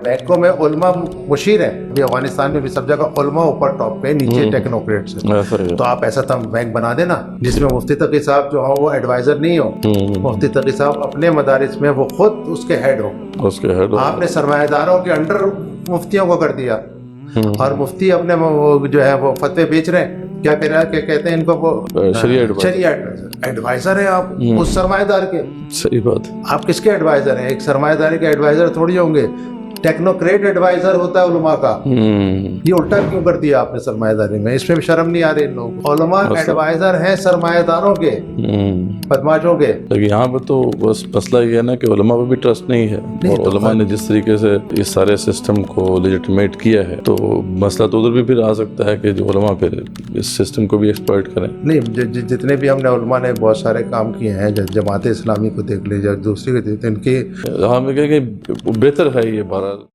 बैंकों में उलमा मुशीर है, अभी अफगानिस्तान में भी सब जगह उलमा ऊपर टॉप पे, नीचे टेक्नोक्रेट्स है। तो आप ऐसा बैंक बना देना जिसमें मुफ्ती तकी साहब जो हो वो एडवाइजर नहीं हो, मुफ्ती तकी साहब अपने मदारिस में वो खुद उसके हेड हो। आपने सरमायादारों के अंडर मुफ्तियों को कर दिया और मुफ्ती अपने वो जो है वो फतवे बेच रहे हैं। क्या कह रहा है, क्या कहते हैं इनको, वो शरिया एडवाइजर है आप उस सरमायादार के। सही बात। आप किसके एडवाइजर हैं? एक सरमायादारी के एडवाइजर थोड़ी होंगे, टेक्नोक्रेट एडवाइजर होता है उलमा का। ये उल्टा क्यों कर दिया आपने सरमायादारी में? इसमें भी शर्म नहीं आ रही इन लोगों को। उलमा एडवाइजर हैं सरमायादारों के, बदमाशों के। लेकिन यहाँ पे तो बस मसला ये है ना कि उलमा पे भी ट्रस्ट नहीं है, और उलमा ने जिस तरीके से इस सारे सिस्टम को लेजिटिमेट किया है, तो मसला तो उधर भी फिर आ सकता है कि जो उलमा फिर इस सिस्टम को भी एक्सप्लॉइट करें। नहीं, जितने भी हमने उलमा ने बहुत सारे काम किए हैं, जमात इस्लामी को देख लीजिए, दूसरी को देख, इनकी हाँ मैं कह बेहतर है ये भारत